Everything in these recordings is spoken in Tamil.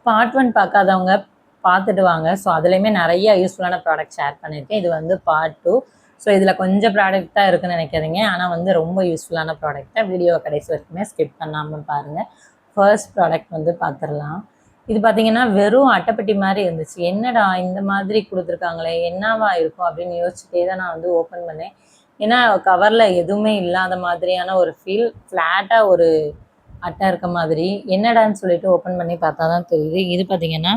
பார்ட் 1 பார்க்காதவங்க பார்த்துட்டு வாங்க. ஸோ அதுலேயுமே நிறைய யூஸ்ஃபுல்லான ப்ராடக்ட் ஷேர் பண்ணியிருக்கேன். இது வந்து பார்ட் 2. ஸோ இதில் கொஞ்சம் ப்ராடக்ட் தான் இருக்குன்னு நினைக்காதீங்க. ஆனால் வந்து ரொம்ப யூஸ்ஃபுல்லான ப்ராடக்ட் தான். வீடியோ கடைசி வரைக்குமே ஸ்கிப் பண்ணாமல் பாருங்கள். ஃபர்ஸ்ட் ப்ராடக்ட் வந்து பார்த்துடலாம். இது பார்த்தீங்கன்னா வெறும் அட்டைப்பெட்டி மாதிரி இருந்துச்சு. என்னடா இந்த மாதிரி கொடுத்துருக்காங்களே, என்னவா இருக்கும் அப்படின்னு யோசிச்சுட்டே தான் நான் வந்து ஓப்பன் பண்ணேன். ஏன்னா கவரில் எதுவுமே இல்லாத மாதிரியான ஒரு ஃபீல், ஃப்ளாட்டாக ஒரு அட்டை இருக்க மாதிரி. என்னடான்னு சொல்லிட்டு ஓப்பன் பண்ணி பார்த்தா தான் தெரியுது. இது பார்த்தீங்கன்னா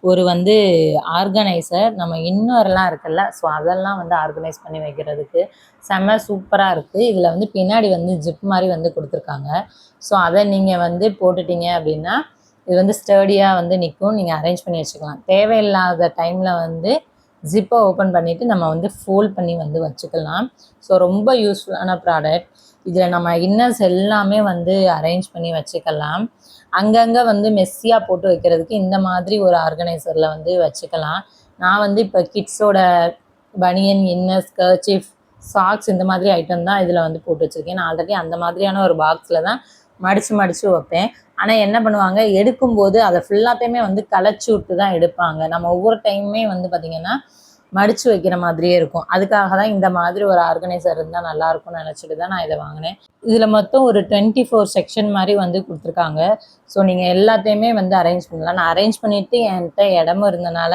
ஒரு வந்து ஆர்கனைசர். நம்ம இன்னொருலாம் இருக்குல்ல, ஸோ அதெல்லாம் வந்து ஆர்கனைஸ் பண்ணி வைக்கிறதுக்கு செம்ம சூப்பராக இருக்குது. இதில் வந்து பின்னாடி வந்து ஜிப் மாதிரி வந்து கொடுத்துருக்காங்க. ஸோ அதை நீங்கள் வந்து போட்டுட்டீங்க அப்படின்னா இது வந்து ஸ்டர்டியாக வந்து நிற்கும். நீங்கள் அரேஞ்ச் பண்ணி வச்சுக்கலாம். தேவையில்லாத டைமில் வந்து ஜிப்பை ஓப்பன் பண்ணிவிட்டு நம்ம வந்து ஃபோல்ட் பண்ணி வந்து வச்சுக்கலாம். ஸோ ரொம்ப யூஸ்ஃபுல்லான ப்ராடக்ட். இதில் நம்ம இன்னர்ஸ் எல்லாமே வந்து அரேஞ்ச் பண்ணி வச்சுக்கலாம். அங்கங்கே வந்து மெஸ்ஸியாக போட்டு வைக்கிறதுக்கு இந்த மாதிரி ஒரு ஆர்கனைசரில் வந்து வச்சுக்கலாம். நான் வந்து இப்போ கிட்ஸோட பனியன், இன்னர்ஸ், கர்ச்சீஃப், சாக்ஸ் இந்த மாதிரி ஐட்டம் தான் இதில் வந்து போட்டு வச்சுருக்கேன். நான் ஆல்ரெடி அந்த மாதிரியான ஒரு பாக்ஸில் தான் மடித்து வைப்பேன். ஆனால் என்ன பண்ணுவாங்க, எடுக்கும்போது அதை ஃபுல்லாத்தையுமே வந்து களைச்சி விட்டு தான் எடுப்பாங்க. நம்ம ஒவ்வொரு டைமுமே வந்து பார்த்திங்கன்னா மடித்து வைக்கிற மாதிரியே இருக்கும். அதுக்காக தான் இந்த மாதிரி ஒரு ஆர்கனைசர் இருந்தால் நல்லாயிருக்கும்னு நினச்சிட்டு தான் நான் இதை வாங்கினேன். இதில் மொத்தம் ஒரு 24 செக்ஷன் மாதிரி வந்து கொடுத்துருக்காங்க. ஸோ நீங்கள் எல்லாத்தையுமே வந்து அரேஞ்ச் பண்ணலாம். நான் அரேஞ்ச் பண்ணிவிட்டு என்கிட்ட இடமும் இருந்தனால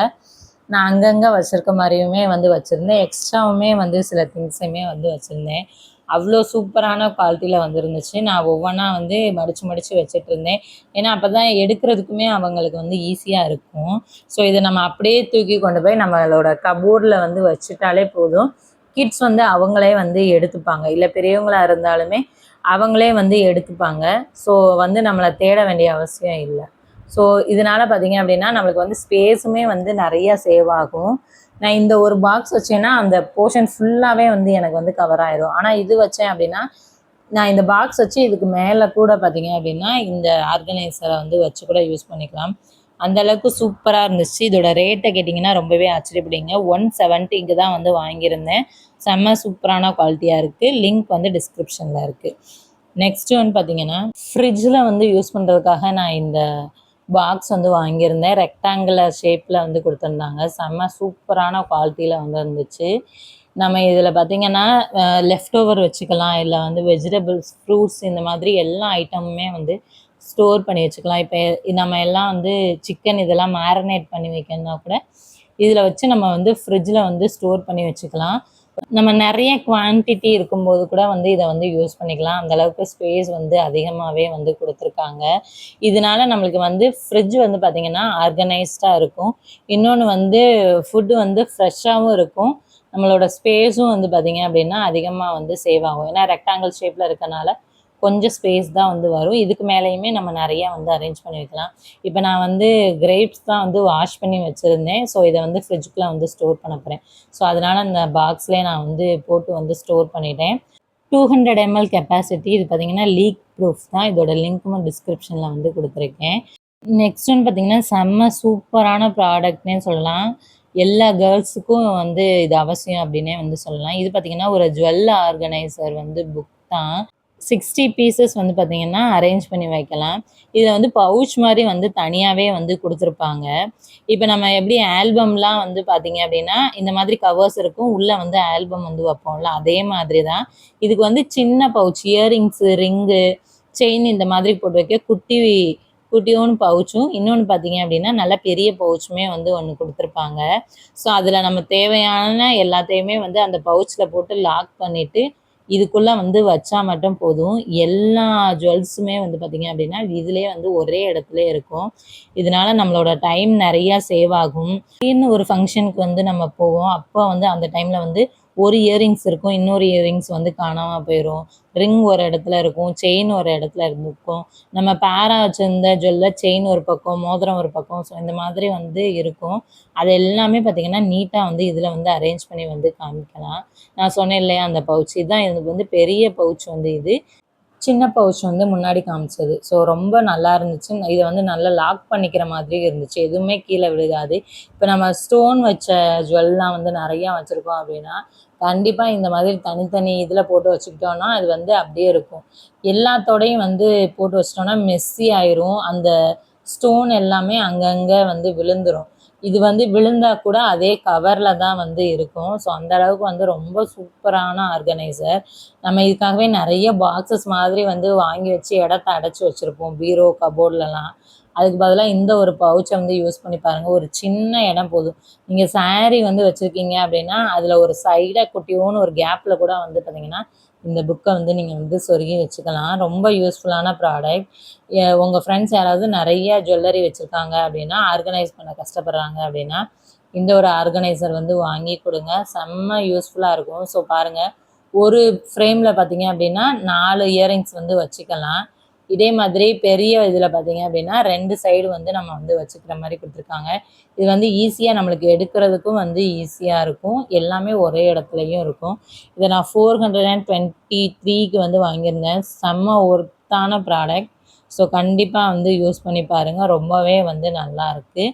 நான் அங்கங்கே வச்சுருக்க மாதிரியுமே வந்து வச்சுருந்தேன். எக்ஸ்ட்ராவுமே வந்து சில திங்ஸையுமே வந்து வச்சுருந்தேன். அவ்வளோ சூப்பரான குவாலிட்டியில் வந்துருந்துச்சு. நான் ஒவ்வொன்றா வந்து மடித்து வச்சுட்டு இருந்தேன். ஏன்னா அப்போ தான் எடுக்கிறதுக்குமே அவங்களுக்கு வந்து ஈஸியாக இருக்கும். ஸோ இதை நம்ம அப்படியே தூக்கி கொண்டு போய் நம்மளோட கபோர்டில் வந்து வச்சுட்டாலே போதும். கிட்ஸ் வந்து அவங்களே வந்து எடுத்துப்பாங்க. இல்லை பெரியவங்களாக இருந்தாலுமே அவங்களே வந்து எடுத்துப்பாங்க. ஸோ வந்து நம்மளை தேட வேண்டிய அவசியம் இல்லை. ஸோ இதனால் பார்த்திங்க அப்படின்னா நம்மளுக்கு வந்து ஸ்பேஸுமே வந்து நிறையா சேவ் ஆகும். நான் இந்த ஒரு பாக்ஸ் வச்சேன்னா அந்த போர்ஷன் ஃபுல்லாகவே வந்து எனக்கு வந்து கவர் ஆயிடும். ஆனால் இது வச்சேன் அப்படின்னா நான் இந்த பாக்ஸ் வச்சு இதுக்கு மேலே கூட பார்த்திங்க அப்படின்னா இந்த ஆர்கனைசரை வந்து வச்சு கூட யூஸ் பண்ணிக்கலாம். அந்தளவுக்கு சூப்பராக இருந்துச்சு. இதோட ரேட்டை கேட்டிங்கன்னா ரொம்பவே ஆச்சரியப்படுவீங்க. 170க்கு தான் வந்து வாங்கியிருந்தேன். செம்ம சூப்பரான குவாலிட்டியாக இருக்குது. லிங்க் வந்து டிஸ்கிரிப்ஷனில் இருக்குது. நெக்ஸ்ட் வந்து பார்த்திங்கன்னா ஃப்ரிட்ஜில் வந்து யூஸ் பண்ணுறதுக்காக நான் இந்த பாக்ஸ் வந்து வாங்கியிருந்தேன். ரெக்டாங்குலர் ஷேப்பில் வந்து கொடுத்துருந்தாங்க. செம்ம சூப்பரான குவாலிட்டியில் வந்து இருந்துச்சு. நம்ம இதில் பார்த்திங்கன்னா லெஃப்ட் ஓவர் வச்சுக்கலாம். இல்லை வந்து வெஜிடபிள்ஸ், ஃப்ரூட்ஸ் இந்த மாதிரி எல்லா ஐட்டமுமே வந்து ஸ்டோர் பண்ணி வச்சுக்கலாம். இப்போ நம்ம எல்லாம் வந்து சிக்கன் இதெல்லாம் மேரினேட் பண்ணி வைக்கணும்னா கூட இதில் வச்சு நம்ம வந்து ஃப்ரிட்ஜில் வந்து ஸ்டோர் பண்ணி வச்சுக்கலாம். நம்ம நிறைய குவான்டிட்டி இருக்கும்போது கூட வந்து இதை வந்து யூஸ் பண்ணிக்கலாம். அந்தளவுக்கு ஸ்பேஸ் வந்து அதிகமாகவே வந்து கொடுத்துருக்காங்க. இதனால நம்மளுக்கு வந்து ஃப்ரிட்ஜ் வந்து பார்த்திங்கன்னா ஆர்கனைஸ்டாக இருக்கும். இன்னொன்று வந்து ஃபுட்டு வந்து ஃப்ரெஷ்ஷாகவும் இருக்கும். நம்மளோட ஸ்பேஸும் வந்து பார்த்திங்க அப்படின்னா அதிகமாக வந்து சேவ் ஆகும். ஏன்னா ரெக்டாங்கிள் ஷேப்பில் இருக்கனால கொஞ்சம் ஸ்பேஸ் தான் வந்து வரும். இதுக்கு மேலேயுமே நம்ம நிறையா வந்து அரேஞ்ச் பண்ணி வைக்கலாம். இப்போ நான் வந்து கிரேப்ஸ் தான் வந்து வாஷ் பண்ணி வச்சுருந்தேன். ஸோ இதை வந்து ஃப்ரிட்ஜுக்குள்ளே வந்து ஸ்டோர் பண்ண போகிறேன். ஸோ அதனால் அந்த பாக்ஸ்லேயே நான் வந்து போட்டு வந்து ஸ்டோர் பண்ணிட்டேன். 200 ml கெப்பாசிட்டி. இது பார்த்திங்கன்னா லீக் ப்ரூஃப் தான். இதோட லிங்க்கும் டிஸ்கிரிப்ஷனில் வந்து கொடுத்துருக்கேன். நெக்ஸ்ட் ஒன்று பார்த்திங்கன்னா செம்ம சூப்பரான ப்ராடக்ட்னே சொல்லலாம். எல்லா கேர்ள்ஸுக்கும் வந்து இது அவசியம் அப்படின்னே வந்து சொல்லலாம். இது பார்த்திங்கன்னா ஒரு ஜுவல் ஆர்கனைசர் வந்து புக் தான். 60 பீசஸ் வந்து பார்த்திங்கன்னா அரேஞ்ச் பண்ணி வைக்கலாம். இதில் வந்து பவுச் மாதிரி வந்து தனியாகவே வந்து கொடுத்துருப்பாங்க. இப்போ நம்ம எப்படி ஆல்பம்லாம் வந்து பார்த்திங்க அப்படின்னா இந்த மாதிரி கவர்ஸ் இருக்கும். உள்ளே வந்து ஆல்பம் வந்து வைப்போம்ல, அதே மாதிரி தான். இதுக்கு வந்து சின்ன பவுச், இயரிங்ஸு, ரிங்கு, செயின் இந்த மாதிரி போட்டு வைக்க குட்டியோன்னு பவுச்சும், இன்னொன்று பார்த்திங்க அப்படின்னா நல்ல பெரிய பவுச்சுமே வந்து ஒன்று கொடுத்துருப்பாங்க. ஸோ அதில் நம்ம தேவையான எல்லாத்தையுமே வந்து அந்த பவுச்சில் போட்டு லாக் பண்ணிவிட்டு இதுக்குள்ளே வந்து வச்சா மட்டும் போதும். எல்லா ஜுவல்ஸுமே வந்து பார்த்திங்க அப்படின்னா இதிலே வந்து ஒரே இடத்துல இருக்கும். இதனால் நம்மளோட டைம் நிறையா சேவ் ஆகும். திடீர்னு ஒரு ஃபங்க்ஷனுக்கு வந்து நம்ம போவோம். அப்போ வந்து அந்த டைமில் வந்து ஒரு இயரிங்ஸ் இருக்கும், இன்னொரு இயரிங்ஸ் வந்து காணாமல் போயிடும். ரிங் ஒரு இடத்துல இருக்கும், செயின் ஒரு இடத்துல இருக்கும். நம்ம பேராக வச்சுருந்த ஜுவல்ல செயின் ஒரு பக்கம், மோதிரம் ஒரு பக்கம். ஸோ இந்த மாதிரி வந்து இருக்கும். அது எல்லாமே பார்த்திங்கன்னா நீட்டாக வந்து இதில் வந்து அரேஞ்ச் பண்ணி வந்து காமிக்கலாம். நான் சொன்னேன் இல்லையா அந்த பவுச், இதுதான் எனக்கு வந்து பெரிய பவுச் வந்து இது. சின்ன பவுச் வந்து முன்னாடி காமிச்சது. ஸோ ரொம்ப நல்லா இருந்துச்சு. இதை வந்து நல்லா லாக் பண்ணிக்கிற மாதிரி இருந்துச்சு. எதுவுமே கீழே விழுகாது. இப்போ நம்ம ஸ்டோன் வச்ச ஜுவல்லாம் வந்து நிறையா வச்சுருக்கோம் அப்படின்னா கண்டிப்பாக இந்த மாதிரி தனித்தனி இதில் போட்டு வச்சுக்கிட்டோன்னா அது வந்து அப்படியே இருக்கும். எல்லாத்தோடையும் வந்து போட்டு வச்சிட்டோன்னா மெஸ்ஸி ஆயிரும். அந்த ஸ்டோன் எல்லாமே அங்கங்கே வந்து விழுந்துரும். இது வந்து விழுந்தா கூட அதே கவர்ல தான் வந்து இருக்கும். ஸோ அந்த அளவுக்கு வந்து ரொம்ப சூப்பரான ஆர்கனைசர். நம்ம இதுக்காகவே நிறைய பாக்ஸஸ் மாதிரி வந்து வாங்கி வச்சு இடத்த அடைச்சி வச்சுருப்போம் பீரோ கபோர்ட்லலாம். அதுக்கு பதிலாக இந்த ஒரு பவுச்சை வந்து யூஸ் பண்ணி பாருங்கள். ஒரு சின்ன இடம் போதும். நீங்கள் சாரீ வந்து வச்சுருக்கீங்க அப்படின்னா அதில் ஒரு சைடாக குட்டியோன்னு ஒரு கேப்பில் கூட வந்து பார்த்தீங்கன்னா இந்த புக்கை வந்து நீங்கள் வந்து சொருகி வச்சுக்கலாம். ரொம்ப யூஸ்ஃபுல்லான ப்ராடக்ட். உங்கள் ஃப்ரெண்ட்ஸ் யாராவது நிறைய ஜுவல்லரி வச்சுருக்காங்க அப்படின்னா ஆர்கனைஸ் பண்ண கஷ்டப்படுறாங்க அப்படின்னா இந்த ஒரு ஆர்கனைசர் வந்து வாங்கி கொடுங்க. செம்ம யூஸ்ஃபுல்லாக இருக்கும். ஸோ பாருங்கள், ஒரு ஃப்ரேமில் பார்த்தீங்க அப்படின்னா 4 இயரிங்ஸ் வந்து வச்சுக்கலாம். இதே மாதிரி பெரிய இதில் பார்த்தீங்க அப்படின்னா 2 சைடு வந்து நம்ம வந்து வச்சுக்கிற மாதிரி கொடுத்துருக்காங்க. இது வந்து ஈஸியாக நம்மளுக்கு எடுக்கிறதுக்கும் வந்து ஈஸியாக இருக்கும். எல்லாமே ஒரே இடத்துலையும் இருக்கும். இதை நான் 423க்கு வந்து வாங்கியிருந்தேன். செம்ம ஒர்த்தான ப்ராடக்ட். ஸோ கண்டிப்பாக வந்து யூஸ் பண்ணி பாருங்கள். ரொம்பவே வந்து நல்லாயிருக்கு.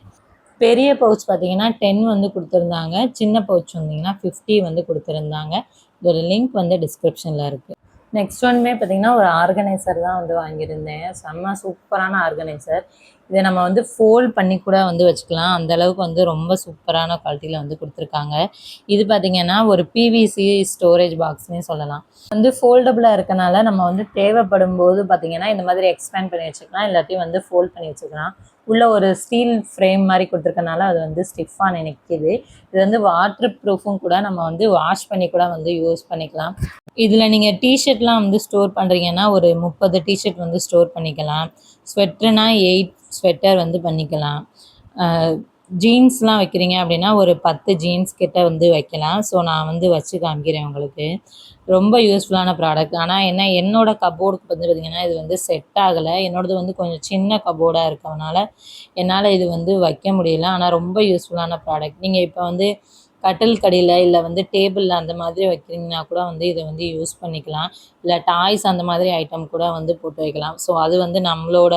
பெரிய பவுச் பார்த்தீங்கன்னா 10 வந்து கொடுத்துருந்தாங்க. சின்ன பவுச் வந்தீங்கன்னா 50 வந்து கொடுத்துருந்தாங்க. இதோட லிங்க் வந்து டிஸ்கிரிப்ஷனில் இருக்குது. நெக்ஸ்ட் ஒன்மே பார்த்தீங்கன்னா ஒரு ஆர்கனைசர் தான் வந்து வாங்கியிருந்தேன். செம்ம சூப்பரான ஆர்கனைசர். இதை நம்ம வந்து ஃபோல்ட் பண்ணி கூட வந்து வச்சுக்கலாம். அந்தளவுக்கு வந்து ரொம்ப சூப்பரான குவாலிட்டியில் வந்து கொடுத்துருக்காங்க. இது பார்த்திங்கன்னா ஒரு பிவிசி ஸ்டோரேஜ் பாக்ஸ்னே சொல்லலாம். வந்து ஃபோல்டபுளாக இருக்கனால நம்ம வந்து தேவைப்படும் போது பார்த்திங்கன்னா இந்த மாதிரி எக்ஸ்பேண்ட் பண்ணி வச்சுக்கலாம். எல்லாத்தையும் வந்து ஃபோல்ட் பண்ணி வச்சுக்கலாம். உள்ள ஒரு ஸ்டீல் ஃப்ரேம் மாதிரி கொடுத்துருக்கனால அது வந்து ஸ்டிஃபாக நிற்கிது. இது வந்து வாட்டர் ப்ரூஃபும் கூட. நம்ம வந்து வாஷ் பண்ணி கூட வந்து யூஸ் பண்ணிக்கலாம். இதில் நீங்கள் டிஷர்ட்லாம் வந்து ஸ்டோர் பண்ணுறீங்கன்னா ஒரு 30 டிஷர்ட் வந்து ஸ்டோர் பண்ணிக்கலாம். ஸ்வெட்டர்னா 8 ஸ்வெட்டர் வந்து பண்ணிக்கலாம். ஜீன்ஸ்லாம் வைக்கிறீங்க அப்படின்னா ஒரு 10 ஜீன்ஸ் கிட்ட வந்து வைக்கலாம். ஸோ நான் வந்து வச்சு காமிக்கிறேன் உங்களுக்கு. ரொம்ப யூஸ்ஃபுல்லான ப்ராடக்ட். ஆனால் என்ன, என்னோடய கபோர்டுக்கு வந்து பார்த்திங்கன்னா இது வந்து செட் ஆகலை. என்னோடது வந்து கொஞ்சம் சின்ன கபோர்டாக இருக்கறனால என்னால் இது வந்து வைக்க முடியல. ஆனால் ரொம்ப யூஸ்ஃபுல்லான ப்ராடக்ட். நீங்கள் இப்போ வந்து கட்டில் கடியில் இல்லை வந்து டேபிளில் அந்த மாதிரி வைக்கிறீங்கன்னா கூட வந்து இதை வந்து யூஸ் பண்ணிக்கலாம். இல்லை டாய்ஸ் அந்த மாதிரி ஐட்டம் கூட வந்து போட்டு வைக்கலாம். ஸோ அது வந்து நம்மளோட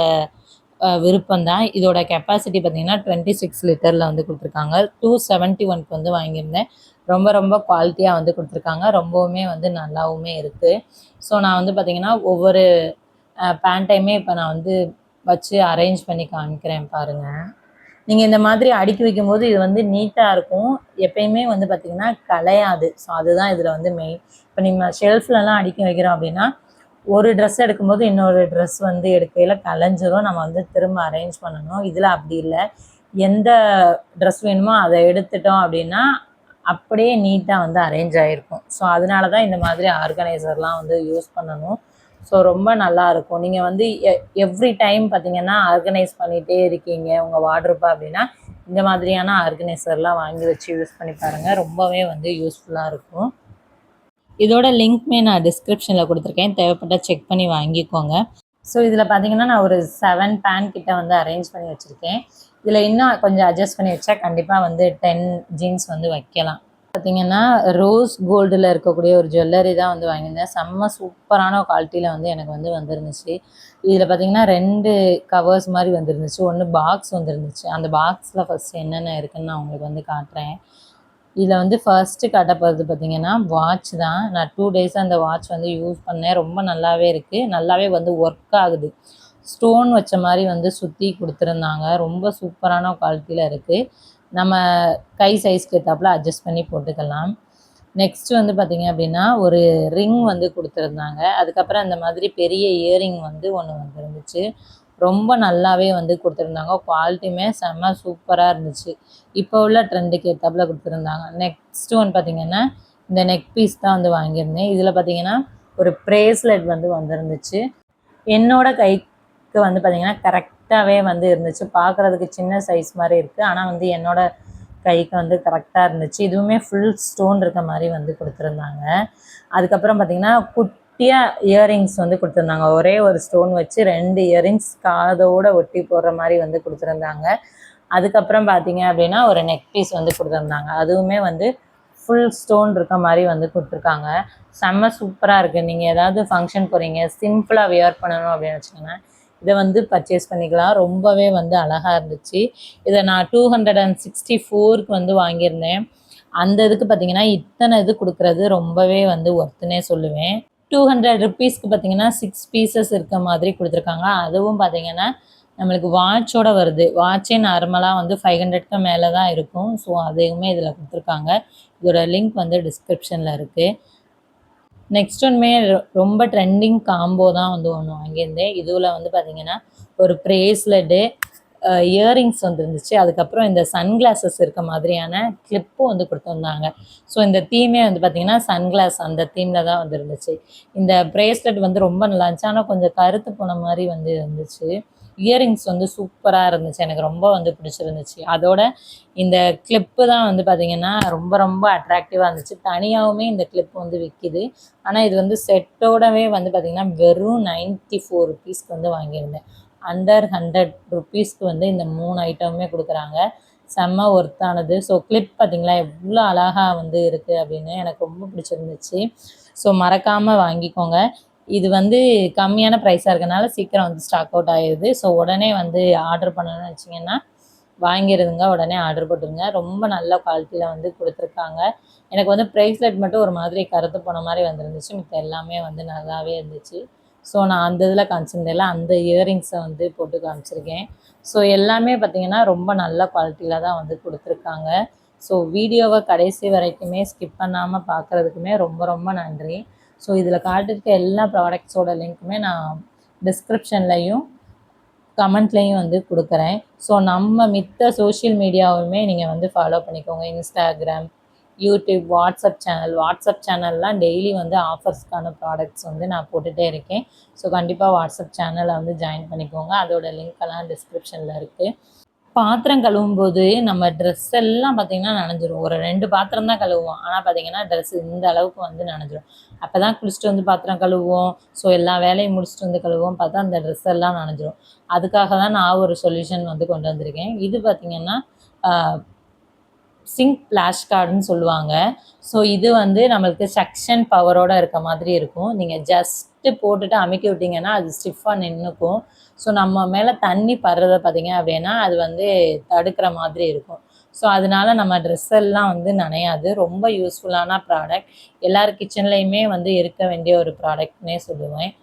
விருப்பம்தான். இதோட கெப்பாசிட்டி பார்த்திங்கன்னா 26 லிட்டரில் வந்து கொடுத்துருக்காங்க. 271க்கு வந்து வாங்கியிருந்தேன். ரொம்ப ரொம்ப குவாலிட்டியாக வந்து கொடுத்துருக்காங்க. ரொம்பவுமே வந்து நல்லாவுமே இருக்குது. ஸோ நான் வந்து பார்த்திங்கன்னா ஒவ்வொரு பேண்ட்டையுமே இப்போ நான் வந்து வச்சு அரேஞ்ச் பண்ணி காமிக்கிறேன் பாருங்கள். நீங்கள் இந்த மாதிரி அடுக்கி வைக்கும்போது இது வந்து நீட்டாக இருக்கும். எப்பயுமே வந்து பார்த்திங்கன்னா கலையாது. ஸோ அதுதான் இதில் வந்து மெயின். இப்போ நம்ம ஷெல்ஃப்லலாம் அடுக்கி வைக்கிறோம் அப்படின்னா ஒரு ட்ரெஸ் எடுக்கும்போது இன்னொரு ட்ரெஸ் வந்து எடுக்கையில் கலைஞ்சிரும். நம்ம வந்து திரும்ப அரேஞ்ச் பண்ணணும். இதில் அப்படி இல்லை. எந்த ட்ரெஸ் வேணுமோ அதை எடுத்துட்டோம் அப்படின்னா அப்படியே நீட்டாக வந்து அரேஞ்ச் ஆகிருக்கும். ஸோ அதனால தான் இந்த மாதிரி ஆர்கனைசர்லாம் வந்து யூஸ் பண்ணணும். ஸோ ரொம்ப நல்லாயிருக்கும். நீங்கள் வந்து எவ்ரி டைம் பார்த்திங்கன்னா ஆர்கனைஸ் பண்ணிகிட்டே இருக்கீங்க உங்கள் வார்ட்ரோப்பை அப்படின்னா இந்த மாதிரியான ஆர்கனைசர்லாம் வாங்கி வச்சு யூஸ் பண்ணி பாருங்கள். ரொம்பவே வந்து யூஸ்ஃபுல்லாக இருக்கும். இதோட லிங்க்மே நான் டிஸ்கிரிப்ஷனில் கொடுத்துருக்கேன். தேவைப்பட்டால் செக் பண்ணி வாங்கிக்கோங்க. ஸோ இதில் பார்த்தீங்கன்னா நான் ஒரு 7 பேண்ட் கிட்ட வந்து அரேஞ்ச் பண்ணி வச்சுருக்கேன். இதில் இன்னும் கொஞ்சம் அட்ஜஸ்ட் பண்ணி வச்சா கண்டிப்பாக வந்து 10 ஜீன்ஸ் வந்து வைக்கலாம். பார்த்திங்கன்னா ரோஸ் கோல்டில் இருக்கக்கூடிய ஒரு ஜுவல்லரி தான் வந்து வாங்கியிருந்தேன். செம்ம சூப்பரான குவாலிட்டியில் வந்து எனக்கு வந்து வந்துருந்துச்சு. இதில் பார்த்திங்கன்னா 2 கவர்ஸ் மாதிரி வந்துருந்துச்சு. ஒன்று பாக்ஸ் வந்துருந்துச்சு. அந்த பாக்ஸில் ஃபஸ்ட்டு என்னென்ன இருக்குதுன்னு நான் உங்களுக்கு வந்து காட்டுறேன். இதில் வந்து ஃபர்ஸ்ட்டு காட்ட போகிறது பார்த்திங்கன்னா வாட்ச் தான். நான் 2 டேஸாக அந்த வாட்ச் வந்து யூஸ் பண்ணேன். ரொம்ப நல்லாவே இருக்குது. நல்லாவே வந்து ஒர்க் ஆகுது. ஸ்டோன் வச்ச மாதிரி வந்து சுற்றி கொடுத்துருந்தாங்க. ரொம்ப சூப்பரான குவாலிட்டியில் இருக்குது. நம்ம கை சைஸ்க்கு ஏற்றாப்புல அட்ஜஸ்ட் பண்ணி போட்டுக்கலாம். நெக்ஸ்ட்டு வந்து பார்த்திங்க அப்படின்னா ஒரு ரிங் வந்து கொடுத்துருந்தாங்க. அதுக்கப்புறம் அந்த மாதிரி பெரிய இயரிங் வந்து ஒன்று வந்துருந்துச்சு. ரொம்ப நல்லாவே வந்து கொடுத்துருந்தாங்க. குவாலிட்டியுமே செம்ம சூப்பராக இருந்துச்சு. இப்போ உள்ள ட்ரெண்டுக்கு ஏற்றாப்புல கொடுத்துருந்தாங்க. நெக்ஸ்ட்டு ஒன்று பார்த்திங்கன்னா இந்த நெக் பீஸ் தான் வந்து வாங்கியிருந்தேன். இதில் பார்த்திங்கன்னா ஒரு ப்ரேஸ்லெட் வந்து வந்துருந்துச்சு. என்னோட கைக்கு வந்து பார்த்திங்கன்னா கரெக்டாகவே வந்து இருந்துச்சு. பார்க்குறதுக்கு சின்ன சைஸ் மாதிரி இருக்குது. ஆனால் வந்து என்னோட கைக்கு வந்து கரெக்டாக இருந்துச்சு. இதுவுமே ஃபுல் ஸ்டோன் இருக்க மாதிரி வந்து கொடுத்துருந்தாங்க. அதுக்கப்புறம் பார்த்திங்கன்னா குட்டியாக இயரிங்ஸ் வந்து கொடுத்துருந்தாங்க. ஒரே ஒரு ஸ்டோன் வச்சு 2 இயரிங்ஸ் காதோடு ஒட்டி போடுற மாதிரி வந்து கொடுத்துருந்தாங்க. அதுக்கப்புறம் பார்த்திங்க அப்படின்னா ஒரு நெக் பீஸ் வந்து கொடுத்துருந்தாங்க. அதுவுமே வந்து ஃபுல் ஸ்டோன் இருக்க மாதிரி வந்து கொடுத்துருக்காங்க. செம்ம சூப்பராக இருக்குது. நீங்கள் ஏதாவது ஃபங்க்ஷன் போகிறீங்க, சிம்பிளாக வியர் பண்ணணும் அப்படின்னு வச்சுக்கோங்க, இதை வந்து பர்ச்சேஸ் பண்ணிக்கலாம். ரொம்பவே வந்து அழகாக இருந்துச்சு. இதை நான் 264க்கு வந்து வாங்கியிருந்தேன். அந்த இதுக்கு பார்த்திங்கன்னா இத்தனை இது கொடுக்குறது ரொம்பவே வந்து ஒர்த்துனே சொல்லுவேன். 200 ருப்பீஸ்க்கு பார்த்திங்கன்னா 6 பீசஸ் இருக்க மாதிரி கொடுத்துருக்காங்க. அதுவும் பார்த்திங்கன்னா நம்மளுக்கு வாட்சோட வருது. வாட்சே நார்மலாக வந்து 500க்கு மேலே தான் இருக்கும். ஸோ அதையுமே இதில் கொடுத்துருக்காங்க. இதோட லிங்க் வந்து டிஸ்கிரிப்ஷனில் இருக்குது. நெக்ஸ்ட் ஒன்றுமே ரொம்ப ட்ரெண்டிங் காம்போ தான் வந்து ஒன்று வாங்கியிருந்தேன். இதுவில் வந்து பார்த்திங்கன்னா ஒரு ப்ரேஸ்லெட்டு, இயரிங்ஸ் வந்துருந்துச்சு. அதுக்கப்புறம் இந்த சன்கிளாஸஸ் இருக்க மாதிரியான கிளிப்பும் வந்து கொடுத்துருந்தாங்க. ஸோ இந்த தீமே வந்து பார்த்திங்கன்னா சன்கிளாஸ் அந்த தீமில் தான் வந்துருந்துச்சு. இந்த ப்ரேஸ்லெட் வந்து ரொம்ப நல்லா இருந்துச்சு. ஆனால் கொஞ்சம் கருத்து போன மாதிரி வந்து இருந்துச்சு. இயரிங்ஸ் வந்து சூப்பராக இருந்துச்சு. எனக்கு ரொம்ப வந்து பிடிச்சிருந்துச்சு. அதோட இந்த கிளிப்பு தான் வந்து பார்த்திங்கன்னா ரொம்ப ரொம்ப அட்ராக்டிவாக இருந்துச்சு. தனியாகவுமே இந்த கிளிப் வந்து விற்கிது. ஆனால் இது வந்து செட்டோடவே வந்து பார்த்திங்கன்னா வெறும் 94 ருபீஸ்க்கு வந்து வாங்கியிருந்தேன். அண்டர் 100 ருபீஸ்க்கு வந்து இந்த 3 ஐட்டமுமே கொடுக்குறாங்க. செம்ம ஒர்த்தானது. ஸோ கிளிப் பார்த்திங்களா எவ்வளோ அழகாக வந்து இருக்குது அப்படின்னு எனக்கு ரொம்ப பிடிச்சிருந்துச்சு. ஸோ மறக்காமல் வாங்கிக்கோங்க. இது வந்து கம்மியான ப்ரைஸாக இருக்கனால சீக்கிரம் வந்து ஸ்டாக் அவுட் ஆயிடுது. ஸோ உடனே வந்து ஆர்டர் பண்ணணும்னு நினச்சிங்கன்னா வாங்கிடுதுங்க. உடனே ஆர்டர் போட்டுருங்க. ரொம்ப நல்ல குவாலிட்டியில் வந்து கொடுத்துருக்காங்க. எனக்கு வந்து ப்ரைஸ்லெட் மட்டும் ஒரு மாதிரி கருத்து போன மாதிரி வந்துருந்துச்சு. மித்த எல்லாமே வந்து நல்லாவே இருந்துச்சு. ஸோ நான் அந்த இதில் காமிச்சிருந்தேன்ல அந்த இயரிங்ஸை வந்து போட்டு காமிச்சிருக்கேன். ஸோ எல்லாமே பார்த்திங்கன்னா ரொம்ப நல்ல குவாலிட்டியில் தான் வந்து கொடுத்துருக்காங்க. ஸோ வீடியோவை கடைசி வரைக்குமே ஸ்கிப் பண்ணாமல் பார்க்குறதுக்குமே ரொம்ப ரொம்ப நன்றி. ஸோ இதில் காட்டியிருக்க எல்லா ப்ராடக்ட்ஸோட லிங்க்குமே நான் டிஸ்கிரிப்ஷன்லையும் கமெண்ட்லேயும் வந்து கொடுக்குறேன். ஸோ நம்ம மித்த சோஷியல் மீடியாவுமே நீங்கள் வந்து ஃபாலோ பண்ணிக்கோங்க. இன்ஸ்டாகிராம், யூடியூப், வாட்ஸ்அப் சேனல்லாம் டெய்லி வந்து ஆஃபர்ஸ்க்கான ப்ராடக்ட்ஸ் வந்து நான் போட்டுகிட்டே இருக்கேன். ஸோ கண்டிப்பாக வாட்ஸ்அப் சேனலை வந்து ஜாயின் பண்ணிக்கோங்க. அதோட லிங்க்கெல்லாம் டிஸ்கிரிப்ஷனில் இருக்குது. பாத்திரம் கழுவும்போது நம்ம ட்ரெஸ் எல்லாம் பார்த்திங்கன்னா நனைஞ்சிரும். ஒரு 2 பாத்திரம் தான் கழுவுவோம். ஆனால் பார்த்திங்கன்னா ட்ரெஸ் இந்த அளவுக்கு வந்து நனைஞ்சிரும். அப்போ தான் குளிச்சுட்டு வந்து பாத்திரம் கழுவுவோம். ஸோ எல்லா வேலையும் முடிச்சுட்டு வந்து கழுவுவோம். பார்த்தா அந்த ட்ரெஸ் எல்லாம் நனைஞ்சிரும். அதுக்காக தான் நான் ஒரு சொல்யூஷன் வந்து கொண்டு வந்திருக்கேன். இது பார்த்திங்கன்னா சிங்க் ஃப்ளாஷ் கார்டுன்னு சொல்லுவாங்க. ஸோ இது வந்து நம்மளுக்கு சக்ஷன் பவரோடு இருக்க மாதிரி இருக்கும். நீங்கள் ஜஸ்ட்டு போட்டுட்டு அமுக்கி விட்டிங்கன்னா அது ஸ்டிஃபாக நின்றுக்கும். ஸோ நம்ம மேலே தண்ணி படுறத பார்த்திங்க அப்படின்னா அது வந்து தடுக்கிற மாதிரி இருக்கும். ஸோ அதனால நம்ம ட்ரெஸ் எல்லாம் வந்து நனையாது. ரொம்ப யூஸ்ஃபுல்லான ப்ராடக்ட். எல்லார் கிச்சன்லேயுமே வந்து இருக்க வேண்டிய ஒரு ப்ராடக்ட்னே சொல்லுவேன்.